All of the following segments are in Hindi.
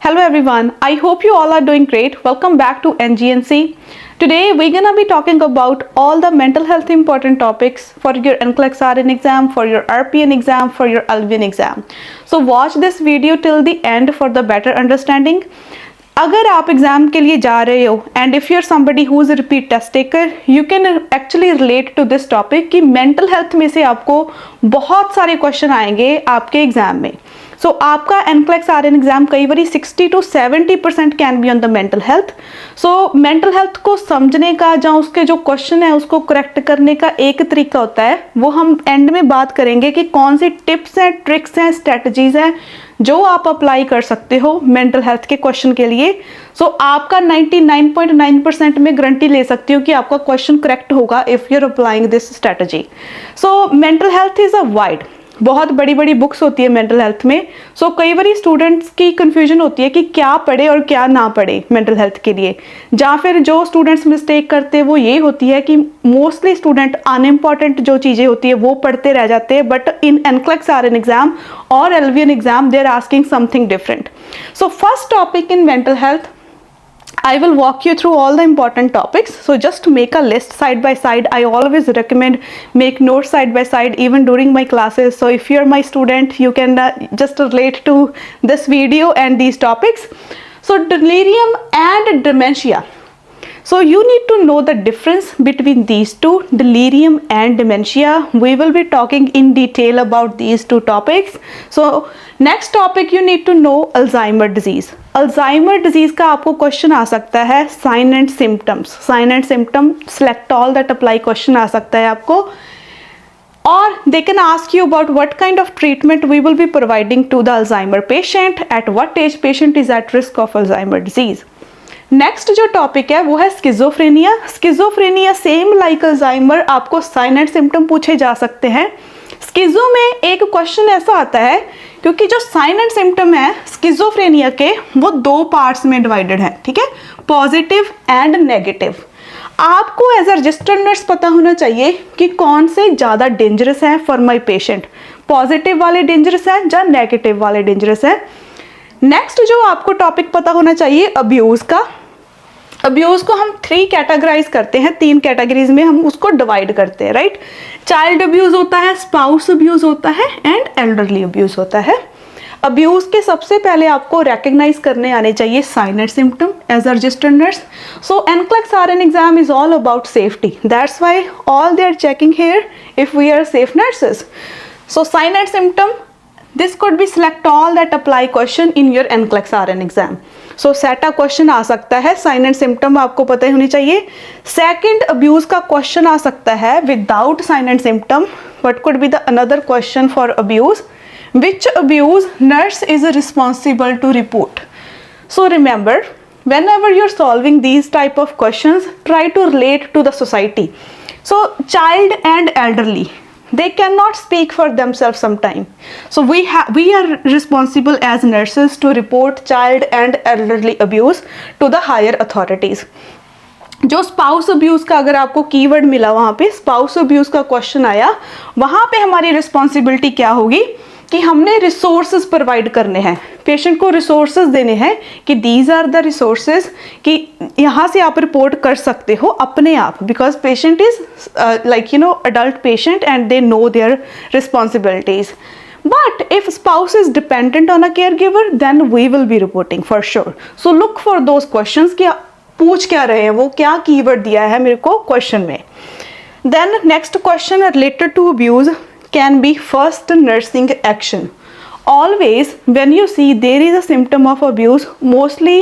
Hello everyone, I hope you all are doing great. Welcome back to NGNC. Today we're gonna be talking about all the mental health important topics for your NCLEX RN exam, for your RPN exam, for your LVN exam. So watch this video till the end for the better understanding. अगर आप एग्जाम के लिए जा रहे हो and if you are somebody who is a repeat test taker you can actually relate to this topic कि मेंटल हेल्थ में से आपको बहुत सारे क्वेश्चन आएंगे आपके एग्जाम में. सो आपका NCLEX RN एग्जाम कई बार 60 to 70% can be on the mental health. So mental health को समझने का या उसके जो क्वेश्चन है उसको करेक्ट करने का एक तरीका होता है, वो हम एंड में बात करेंगे कि कौन सी टिप्स हैं, ट्रिक्स हैं, स्ट्रेटजीज हैं जो आप अप्लाई कर सकते हो मेंटल हेल्थ के क्वेश्चन के लिए. सो आपका 99.9% में गारंटी ले सकती हूँ कि आपका क्वेश्चन करेक्ट होगा if you are applying this strategy. So mental health is a wide, बहुत बड़ी बड़ी बुक्स होती है मेंटल हेल्थ में. सो कई बार स्टूडेंट्स की कन्फ्यूजन होती है कि क्या पढ़े और क्या ना पढ़े मेंटल हेल्थ के लिए, या फिर जो स्टूडेंट्स मिस्टेक करते हैं वो ये होती है कि मोस्टली स्टूडेंट अनइम्पॉर्टेंट जो चीज़ें होती है वो पढ़ते रह जाते हैं, but in NCLEX RN exam और LVN exam they are asking something different. So first topic in mental health, I will walk you through all the important topics. So just make a list side by side. I always recommend make notes side by side even during my classes. So if you're my student, you can just relate to this video and these topics. So delirium and dementia. So you need to know the difference between these two, delirium and dementia. We will be talking in detail about these two topics. So next topic you need to know Alzheimer disease. Alzheimer disease का आपको क्वेश्चन आ सकता है sign and symptoms. Sign and symptom select all that apply question आ सकता है आपको, और they can ask you about what kind of treatment we will be providing to the Alzheimer patient, at what age patient is at risk of Alzheimer disease. Next जो टॉपिक है वो है schizophrenia. Schizophrenia same like Alzheimer, आपको साइन एंड सिम्टम पूछे जा सकते हैं. स्किज़ो में एक क्वेश्चन ऐसा आता है क्योंकि जो साइन एंड सिम्टम है स्किज़ोफ्रेनिया के वो दो पार्ट्स में डिवाइडेड है, ठीक है, पॉजिटिव एंड नेगेटिव. आपको एज अ रजिस्टर्ड नर्स पता होना चाहिए कि कौन से ज़्यादा डेंजरस हैं फॉर माई पेशेंट, पॉजिटिव वाले डेंजरस हैं या नेगेटिव वाले डेंजरस हैं. नेक्स्ट जो आपको टॉपिक पता होना चाहिए अब्यूज़ का. अब्यूज़ को हम 3 कैटेगराइज करते हैं, 3 कैटेगरीज में हम उसको डिवाइड करते हैं, राइट. चाइल्ड अब्यूज़ होता है, स्पाउस अब्यूज़ होता है एंड एल्डरली अब्यूज़ होता है. अब्यूज़ के सबसे पहले आपको रिकग्नाइज करने आने चाहिए sign and symptom as a registered nurse. So NCLEX RN exam is all about safety, that's why all they are checking here if we are safe nurses. So sign and symptom, this could be select all that apply question in your NCLEX RN exam. So सेटा क्वेश्चन आ सकता है, साइन एंड सिम्टम आपको पता ही होनी चाहिए. सेकंड अब्यूज का क्वेश्चन आ सकता है without sign and symptom. What could be the another question for abuse, which abuse nurse is responsible to report. So remember, whenever you're solving these type of questions, try to relate to the society. So child and elderly, they cannot speak for themselves sometime. So we are responsible as nurses to report child and elderly abuse to the higher authorities. जो स्पाउस अब्यूज़ का अगर आपको कीवर्ड मिला, वहाँ पे स्पाउस अब्यूज़ का क्वेश्चन आया, वहाँ पे हमारी रिस्पॉन्सिबिलिटी क्या होगी कि हमने रिसोर्सेज प्रोवाइड करने हैं, पेशेंट को रिसोर्सेज देने हैं कि दीज आर द रिसोर्सेज कि यहाँ से आप रिपोर्ट कर सकते हो अपने आप, because patient is like adult patient and they know their responsibilities. But if spouse is dependent on a care giver then we will be reporting for sure. So look for those questions कि पूछ क्या रहे हैं, वो क्या कीवर्ड दिया है मेरे को क्वेश्चन में. Then next question related to abuse can be first nursing action. Always when you see there is a symptom of abuse, mostly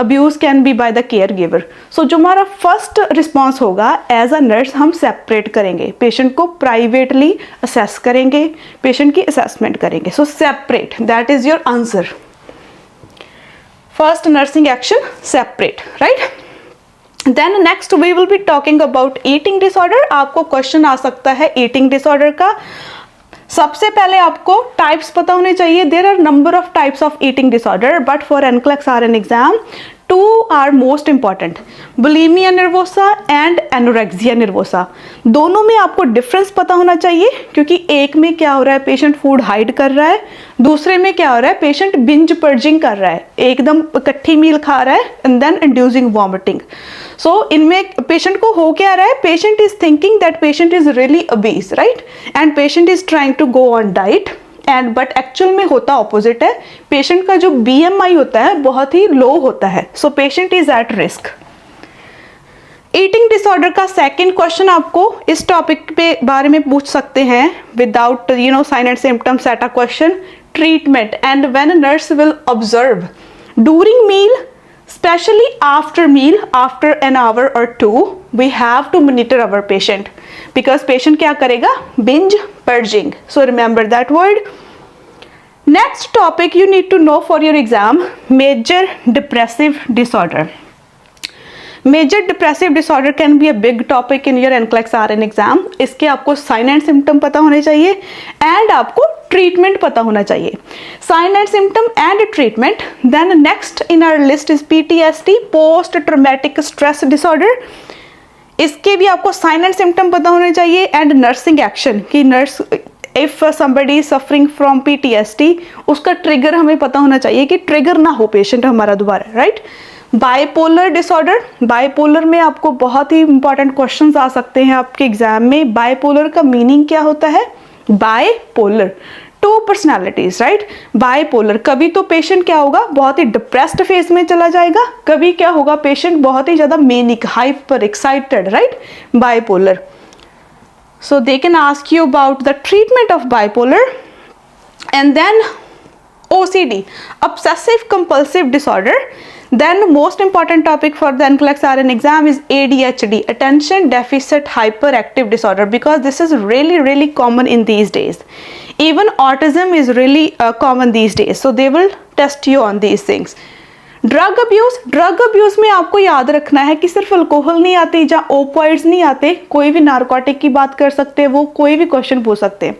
abuse can be by the caregiver. So जो हमारा first response होगा as a nurse, हम separate करेंगे, patient को privately assess करेंगे, patient की assessment करेंगे. So separate, that is your answer. First nursing action, separate, right? Then next we will be talking about eating disorder. आपको क्वेश्चन आ सकता है eating disorder का. सबसे पहले आपको टाइप्स पता होने चाहिए. There are number of types of eating disorder, but for NCLEX RN exam two are most important, bulimia nervosa and anorexia nervosa. दोनों में आपको डिफरेंस पता होना चाहिए, क्योंकि एक में क्या हो रहा है, पेशेंट फूड हाइड कर रहा है, दूसरे में क्या हो रहा है, पेशेंट बिंज पर्जिंग कर रहा है, एकदम इकट्ठी मील खा रहा है and then inducing vomiting. So इनमें पेशेंट को हो क्या रहा है, patient is thinking that patient is really obese, right, and patient is trying to go on diet and but actual में होता ऑपोजिट है, पेशेंट का जो BMI होता है बहुत ही लो होता है, so patient is at risk. Eating disorder का सेकंड क्वेश्चन आपको इस टॉपिक पे बारे में पूछ सकते हैं without sign and symptoms at a question, treatment and when nurse will observe during meal, especially after meal, after an hour or two, we have to monitor our patient because patient क्या करेगा, binge purging, so remember that word. Next topic you need to know for your exam, major depressive disorder. Major depressive disorder can be a big topic in your NCLEX RN exam. इसके आपको साइन एंड सिम्टम पता होने चाहिए एंड आपको ट्रीटमेंट पता होना चाहिए, sign and symptom and treatment. Then next in our list is PTSD, post traumatic stress disorder. इसके भी आपको साइन एंड सिम्टम पता होने चाहिए एंड नर्सिंग एक्शन, कि nurse if somebody is suffering from PTSD, उसका ट्रिगर हमें पता होना चाहिए कि ट्रिगर ना हो पेशेंट हमारा दोबारा, राइट। बाइपोलर डिसऑर्डर, बाइपोलर में आपको बहुत ही इंपॉर्टेंट क्वेश्चंस आ सकते हैं आपके एग्जाम में। बाइपोलर का मीनिंग क्या होता है, bipolar two personalities, right. Bipolar, कभी तो पेशेंट क्या होगा, बहुत ही डिप्रेस्ड फेज में चला जाएगा, कभी क्या होगा, पेशेंट बहुत ही ज्यादा manic, hyper excited, right, bipolar. So they can ask you about the treatment of bipolar and then OCD, obsessive compulsive disorder. Then most important topic for the NCLEX RN exam is ADHD, attention deficit hyperactive disorder, because this is really common in these days. Even autism is really common these days, so they will test you on these things. Drug abuse में आपको याद रखना है कि सिर्फ अल्कोहल नहीं आती या ओपियोइड्स नहीं आते, कोई भी नारकोटिक की बात कर सकते हैं, वो कोई भी क्वेश्चन पूछ सकते हैं।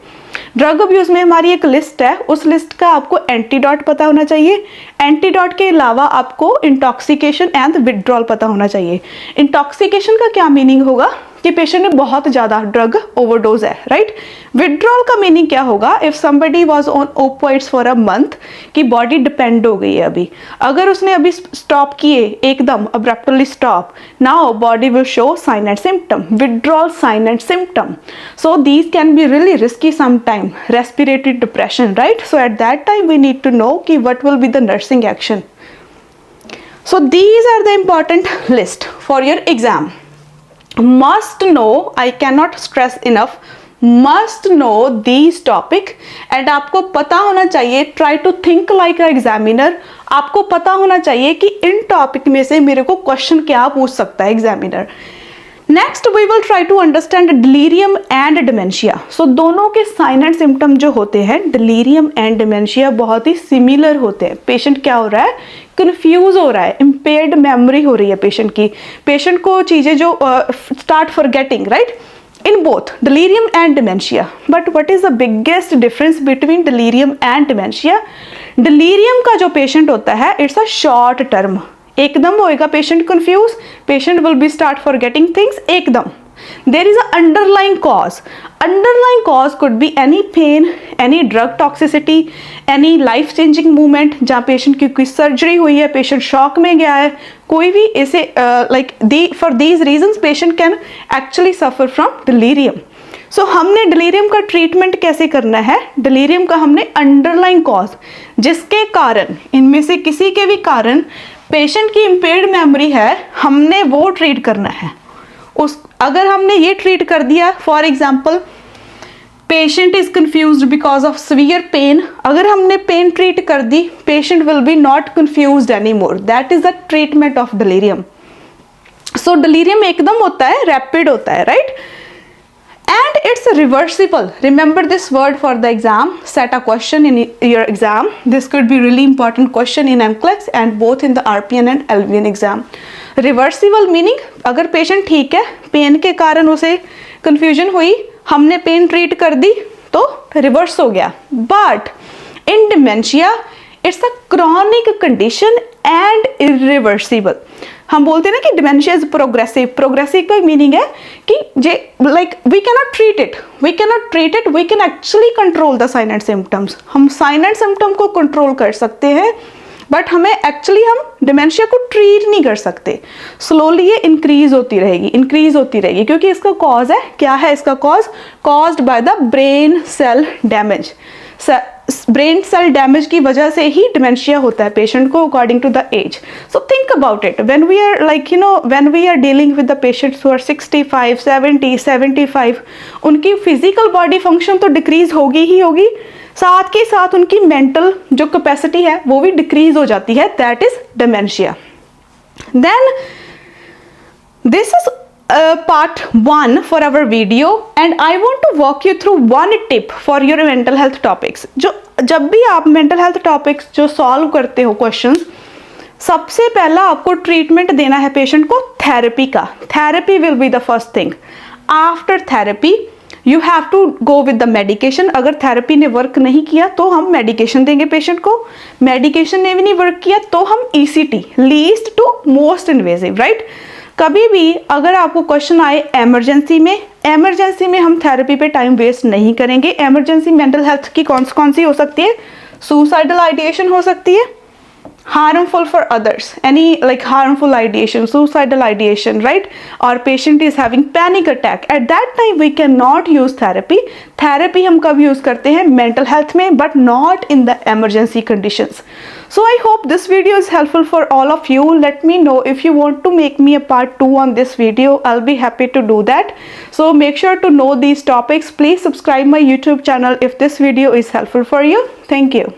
ड्रग अब्यूज में हमारी एक लिस्ट है, उस लिस्ट का आपको एंटीडोट पता होना चाहिए। एंटीडोट के अलावा आपको इंटॉक्सिकेशन एंड विड्रॉल पता होना चाहिए। इंटॉक्सिकेशन का क्या मीनिंग होगा कि पेशेंट ने बहुत ज्यादा ड्रग ओवरडोज है, राइट। विड्रॉल का मीनिंग क्या होगा, if somebody was on opioids for a month, की बॉडी डिपेंड हो गई है अभी, अगर उसने अभी स्टॉप किए एकदम abruptly stop, now body will show sign and symptom, withdrawal sign and symptom, so these can be really risky sometime, respiratory depression, right. So at that time we need to know कि what will be the nursing action. So these are the important list for your exam. Must know, I cannot stress enough, must know these topic, and आपको पता होना चाहिए, try to think like a examiner, आपको पता होना चाहिए कि इन टॉपिक में से मेरे को क्वेश्चन क्या पूछ सकता है examiner. Next we will try to understand delirium and dementia. So दोनों के साइन एंड सिम्टम जो होते हैं, डिलीरियम एंड डिमेंशिया बहुत ही सिमिलर होते हैं। पेशेंट क्या हो रहा है, कंफ्यूज हो रहा है, इम्पेयर्ड मेमोरी हो रही है पेशेंट की, पेशेंट को चीजें जो start forgetting, right, in both delirium and dementia. But what is the biggest difference between delirium and dementia? delirium का जो पेशेंट होता है, it's a short term, एकदम होएगा patient confuse, patient will be start forgetting things एकदम। There is a underlying cause could be any pain, any drug toxicity, any life changing movement, जहाँ पेशेंट की कोई सर्जरी हुई है, पेशेंट शॉक में गया है, कोई भी ऐसे for these reasons patient can actually suffer from delirium. So हमने डिलीरियम का ट्रीटमेंट कैसे करना है, डिलीरियम का हमने अंडरलाइंग कॉज, जिसके कारण, इनमें से किसी के भी कारण पेशेंट की इम्पेयर्ड मेमोरी है, हमने वो ट्रीट करना है। अगर हमने ये ट्रीट कर दिया, for example patient is confused because of severe pain, अगर हमने पेन ट्रीट कर दी, patient will be not confused any more, that is the treatment of delirium. So delirium एकदम होता है, रैपिड होता है, right, and it's reversible. Remember this word for the exam, set a question in your exam, this could be really important question in NCLEX and both in the RPN and LVN exam. Reversible meaning, अगर पेशेंट ठीक है, पेन के कारण उसे confusion हुई, हमने पेन ट्रीट कर दी तो रिवर्स हो गया। But in dementia it's a chronic condition and irreversible. हम बोलते हैं ना कि डिमेंशिया इज प्रोग्रेसिव। प्रोग्रेसिव का मीनिंग है कि जे like we cannot treat it, we can actually control the sign and symptoms. हम साइन एंड सिम्टम को कंट्रोल कर सकते हैं, बट हम डिमेंशिया को ट्रीट नहीं कर सकते। स्लोली ये इंक्रीज होती रहेगी क्योंकि इसका कॉज है, क्या है इसका cause? Caused by the brain cell damage. Brain cell damage की वजह से ही डिमेंशिया होता है पेशेंट को according to the age. So think about it, when we are dealing with the patients who are 65, 70, 75, उनकी फिजिकल बॉडी फंक्शन तो डिक्रीज होगी ही होगी, साथ के साथ उनकी मेंटल जो कैपेसिटी है वो भी डिक्रीज हो जाती है। That is dementia. Then this is part 1 for our video and I want to walk you through one tip for your mental health topics। जो जब भी आप mental health topics जो solve करते हो questions, सबसे पहला आपको ट्रीटमेंट देना है पेशेंट को थेरेपी का। Therapy will be the first thing. After therapy you have to go with the medication. अगर थेरेपी ने वर्क नहीं किया तो हम मेडिकेशन देंगे पेशेंट को, मेडिकेशन ने भी नहीं वर्क किया तो हम ECT, least to most invasive, right. कभी भी अगर आपको क्वेश्चन आए इमरजेंसी में हम थेरेपी पे टाइम वेस्ट नहीं करेंगे। इमरजेंसी मेंटल हेल्थ की कौन सी हो सकती है? सुसाइडल आइडिएशन हो सकती है, harmful for others, any like harmful ideation, suicidal ideation, right? Or patient is having panic attack, at that time we cannot use therapy। therapy हम कब use करते हैं? mental health में, but not in the emergency conditions। So I hope this video is helpful for all of you। Let me know if you want to make me a part 2 on this video, I'll be happy to do that। So make sure to know these topics। Please subscribe my YouTube channel if this video is helpful for you। Thank you।